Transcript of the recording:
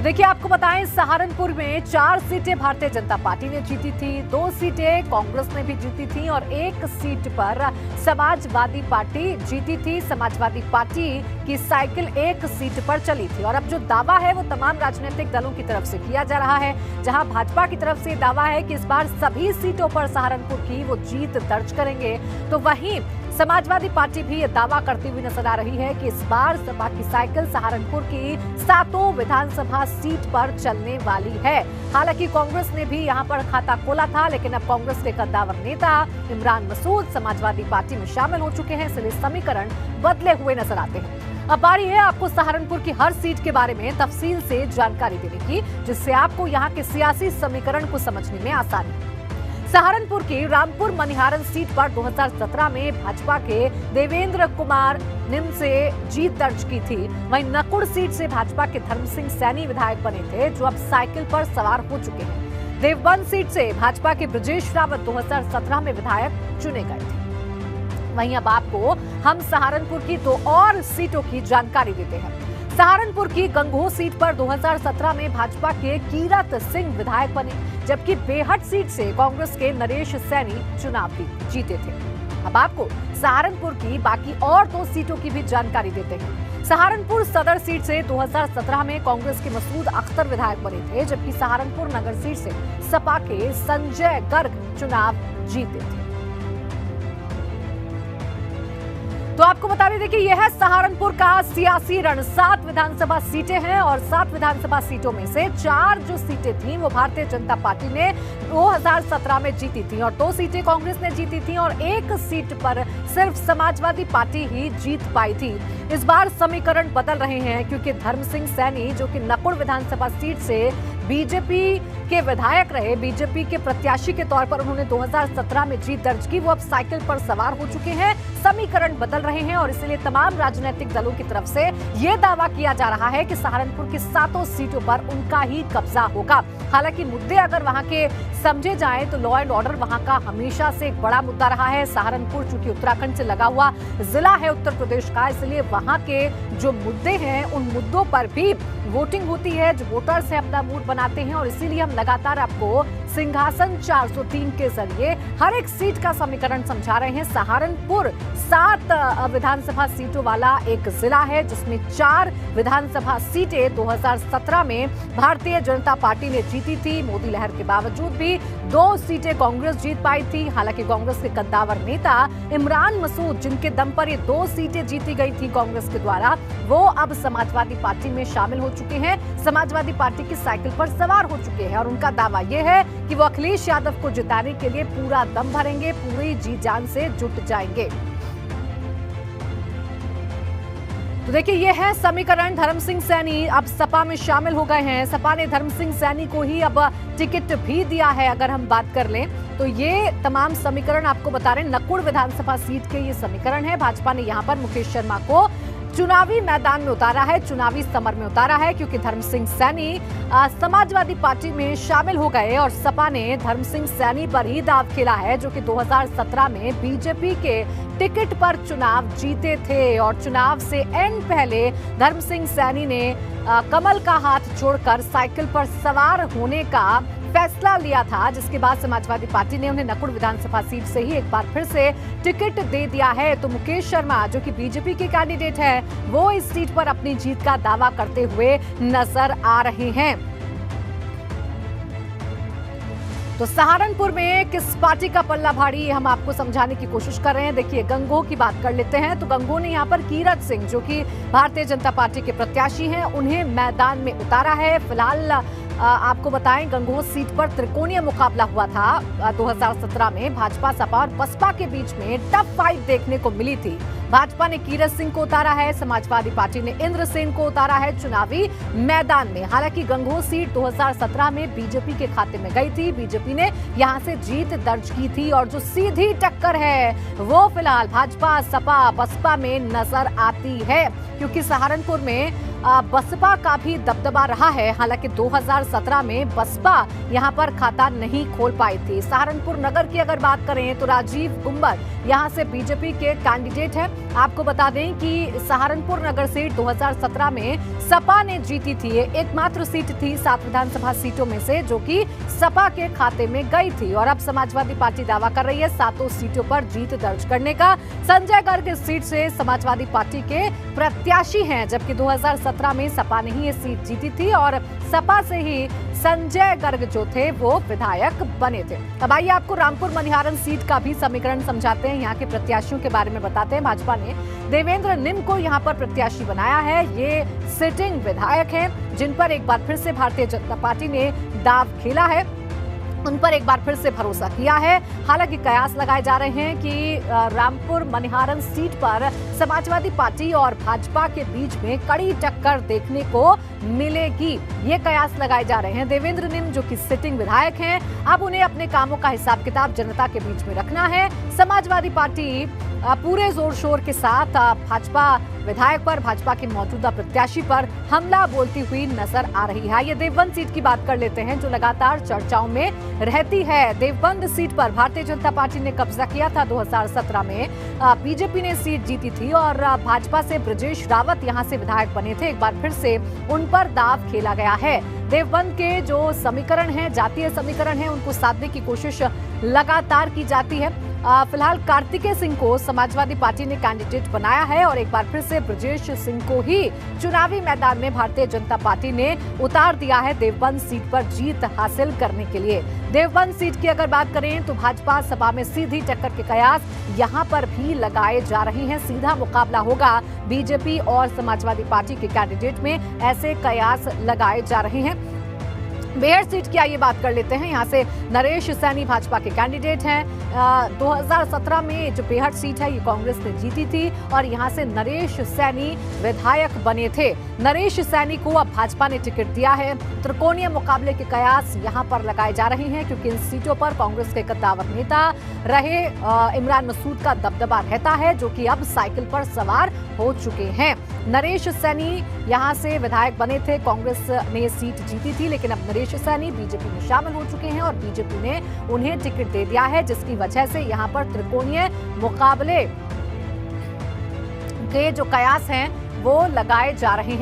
देखिए, आपको बताएं, सहारनपुर में 4 सीटें भारतीय जनता पार्टी ने जीती थी, 2 सीटें कांग्रेस ने भी जीती थी और 1 सीट पर समाजवादी पार्टी जीती थी। समाजवादी पार्टी की साइकिल 1 सीट पर चली थी और अब जो दावा है वो तमाम राजनीतिक दलों की तरफ से किया जा रहा है। जहां भाजपा की तरफ से दावा है कि इस बार सभी सीटों पर सहारनपुर की वो जीत दर्ज करेंगे, तो वहीं समाजवादी पार्टी भी ये दावा करती हुई नजर आ रही है कि इस बार सपा की साइकिल सहारनपुर की 7 विधानसभा सीट पर चलने वाली है। हालांकि कांग्रेस ने भी यहां पर खाता खोला था, लेकिन अब कांग्रेस के कद्दावर नेता इमरान मसूद समाजवादी पार्टी में शामिल हो चुके हैं, इसलिए समीकरण बदले हुए नजर आते हैं। अब बारी है आपको सहारनपुर की हर सीट के बारे में तफसील से जानकारी देने की, जिससे आपको यहाँ के सियासी समीकरण को समझने में आसानी हो। सहारनपुर की रामपुर मनिहारन सीट पर 2017 में भाजपा के देवेंद्र कुमार निम से जीत दर्ज की थी। वहीं नकुड़ सीट से भाजपा के धर्म सिंह सैनी विधायक बने थे, जो अब साइकिल पर सवार हो चुके हैं। देवबंद सीट से भाजपा के ब्रजेश रावत 2017 में विधायक चुने गए थे। वहीं अब आपको हम सहारनपुर की 2 और सीटों की जानकारी देते हैं। सहारनपुर की गंगोह सीट पर 2017 में भाजपा के कीरत सिंह विधायक बने, जबकि बेहट सीट से कांग्रेस के नरेश सैनी चुनाव जीते थे। अब आपको सहारनपुर की बाकी और 2 सीटों की भी जानकारी देते हैं। सहारनपुर सदर सीट से 2017 में कांग्रेस के मसूद अख्तर विधायक बने थे, जबकि सहारनपुर नगर सीट से सपा के संजय गर्ग चुनाव जीते थे। तो आपको बता दें कि यह है सहारनपुर का सियासी रण। 7 विधानसभा सीटें हैं और 7 विधानसभा सीटों में से 4 जो सीटें थी वो भारतीय जनता पार्टी ने 2017 में जीती थी और 2 सीटें कांग्रेस ने जीती थी और 1 सीट पर सिर्फ समाजवादी पार्टी ही जीत पाई थी। इस बार समीकरण बदल रहे हैं, क्योंकि धर्म सिंह सैनी, जो कि नकुड़ विधानसभा सीट से बीजेपी के विधायक रहे, बीजेपी के प्रत्याशी के तौर पर उन्होंने 2017 में जीत दर्ज की, वो अब साइकिल पर सवार हो चुके हैं। समीकरण बदल रहे हैं और इसलिए तमाम राजनीतिक दलों की तरफ से यह दावा किया जा रहा है कि सहारनपुर की 7 सीटों पर उनका ही कब्जा होगा। हालांकि मुद्दे अगर वहां के समझे जाएं तो लॉ एंड ऑर्डर वहां का हमेशा से एक बड़ा मुद्दा रहा है। सहारनपुर चूंकि उत्तराखंड से लगा हुआ जिला है उत्तर प्रदेश का, इसलिए वहां के जो मुद्दे हैं उन मुद्दों पर भी वोटिंग होती है, जो वोटर्स है अपना मूड बनाते हैं और इसीलिए हम लगातार आपको सिंहासन 403 के जरिए हर एक सीट का समीकरण समझा रहे हैं। सहारनपुर 7 विधानसभा सीटों वाला एक जिला है, जिसमें 4 विधानसभा सीटें 2017 में भारतीय जनता पार्टी ने जीती थी। मोदी लहर के बावजूद भी 2 सीटें कांग्रेस जीत पाई थी। हालांकि कांग्रेस के कद्दावर नेता इमरान मसूद, जिनके दम पर ये 2 सीटें जीती गई थी कांग्रेस के द्वारा, वो अब समाजवादी पार्टी में शामिल हो चुके हैं, समाजवादी पार्टी की साइकिल पर सवार हो चुके हैं और उनका दावा यह है कि वो अखिलेश यादव को जिताने के लिए पूरा दम भरेंगे, पूरी जी जान से जुट जाएंगे। तो देखिए, यह है समीकरण। धर्म सिंह सैनी अब सपा में शामिल हो गए हैं। सपा ने धर्म सिंह सैनी को ही अब टिकट भी दिया है। अगर हम बात कर लें तो ये तमाम समीकरण आपको बता रहे हैं, नकुड़ विधानसभा सीट के ये समीकरण है। भाजपा ने यहां पर मुकेश शर्मा को चुनावी मैदान में उतारा है, चुनावी समर में उतारा है, क्योंकि धर्म सिंह सैनी समाजवादी पार्टी में शामिल हो गए और सपा ने धर्म सिंह सैनी पर ही दाव खेला है, जो कि 2017 में बीजेपी के टिकट पर चुनाव जीते थे और चुनाव से एंड पहले धर्म सिंह सैनी ने कमल का हाथ छोड़कर साइकिल पर सवार होने का फैसला लिया था, जिसके बाद समाजवादी पार्टी ने उन्हें नकुड़ विधानसभा सीट से ही एक बार फिर से टिकट दे दिया है। तो मुकेश शर्मा, जो कि बीजेपी के कैंडिडेट हैं, वो इस सीट पर अपनी जीत का दावा करते हुए नजर आ रहे हैं। तो सहारनपुर में किस पार्टी का पल्ला भारी, हम आपको समझाने की कोशिश कर रहे हैं। देखिए, गंगोह की बात कर लेते हैं। तो गंगोह ने यहाँ पर कीरत सिंह, जो कि भारतीय जनता पार्टी के प्रत्याशी हैं, उन्हें मैदान में उतारा है। फिलहाल आपको बताएं, गंगोह सीट पर त्रिकोणीय मुकाबला हुआ था 2017 में। भाजपा, सपा और बसपा के बीच में टफ फाइट देखने को मिली थी। भाजपा ने कीरत सिंह को उतारा है, समाजवादी पार्टी ने इंद्र सेन को उतारा है चुनावी मैदान में। हालांकि गंगोह सीट 2017 में बीजेपी के खाते में गई थी, बीजेपी ने यहां से जीत दर्ज की थी और जो सीधी टक्कर है वो फिलहाल भाजपा, सपा, बसपा में नजर आती है, क्योंकि सहारनपुर में बसपा का भी दबदबा रहा है। हालांकि 2017 में बसपा यहां पर खाता नहीं खोल पाई थी। सहारनपुर नगर की अगर बात करें तो राजीव गुंबर यहां से बीजेपी के कैंडिडेट हैं आपको बता दें कि सहारनपुर नगर सीट 2017 में सपा ने जीती थी। ये एकमात्र सीट थी 7 विधानसभा सीटों में से जो कि सपा के खाते में गई थी और अब समाजवादी पार्टी दावा कर रही है 7 सीटों पर जीत दर्ज करने का। संजय गर्ग इस सीट से समाजवादी पार्टी के प्रत्याशी हैं, जबकि 2017 में सपा ने ही ये सीट जीती थी और सपा से ही संजय गर्ग जो थे वो विधायक बने थे। अब आइए आपको रामपुर मनिहारन सीट का भी समीकरण समझाते हैं, यहाँ के प्रत्याशियों के बारे में बताते हैं। भाजपा ने देवेंद्र निम को यहाँ पर प्रत्याशी बनाया है। ये सिटिंग विधायक हैं जिन पर एक बार फिर से भारतीय जनता पार्टी ने दाव खेला है, उन पर एक बार फिर से भरोसा किया है। हालांकि कयास लगाए जा रहे हैं कि रामपुर मनिहारन सीट पर समाजवादी पार्टी और भाजपा के बीच में कड़ी टक्कर देखने को मिलेगी, ये कयास लगाए जा रहे हैं। देवेंद्र निम जो कि सिटिंग विधायक हैं, अब उन्हें अपने कामों का हिसाब किताब जनता के बीच में रखना है। समाजवादी पार्टी पूरे जोर शोर के साथ भाजपा विधायक पर, भाजपा के मौजूदा प्रत्याशी पर हमला बोलती हुई नजर आ रही है। ये देवबंद सीट की बात कर लेते हैं जो लगातार चर्चाओं में रहती है। देवबंद सीट पर भारतीय जनता पार्टी ने कब्जा किया था 2017 में। बीजेपी ने सीट जीती थी और भाजपा से ब्रजेश रावत यहां से विधायक बने थे। एक बार फिर से उन पर दाव खेला गया है। देवबंद के जो समीकरण हैं, जातीय समीकरण हैं, उनको साधने की कोशिश लगातार की जाती है। फिलहाल कार्तिकेय सिंह को समाजवादी पार्टी ने कैंडिडेट बनाया है और एक बार फिर से ब्रजेश सिंह को ही चुनावी मैदान में भारतीय जनता पार्टी ने उतार दिया है देवबंद सीट पर जीत हासिल करने के लिए। देवबंद सीट की अगर बात करें तो भाजपा सपा में सीधी टक्कर के कयास यहां पर भी लगाए जा रहे हैं। सीधा मुकाबला होगा बीजेपी और समाजवादी पार्टी के कैंडिडेट में, ऐसे कयास लगाए जा रहे हैं। बेहड़ सीट की आइए बात कर लेते हैं। यहाँ से नरेश सैनी भाजपा के कैंडिडेट हैं। 2017 में जो बेहड़ सीट है ये कांग्रेस ने जीती थी और यहाँ से नरेश सैनी विधायक बने थे। नरेश सैनी को अब भाजपा ने टिकट दिया है। त्रिकोणीय मुकाबले के कयास यहाँ पर लगाए जा रहे हैं क्योंकि इन सीटों पर कांग्रेस के कद्दावर नेता रहे इमरान मसूद का दबदबा रहता है, जो कि अब साइकिल पर सवार हो चुके हैं। नरेश सैनी यहाँ से विधायक बने थे, कांग्रेस ने सीट जीती थी, लेकिन अब नरेश सैनी बीजेपी में शामिल हो चुके हैं और बीजेपी ने उन्हें टिकट दे दिया है, जिसकी वजह से यहाँ पर त्रिकोणीय मुकाबले के जो कयास हैं वो लगाए जा रहे हैं।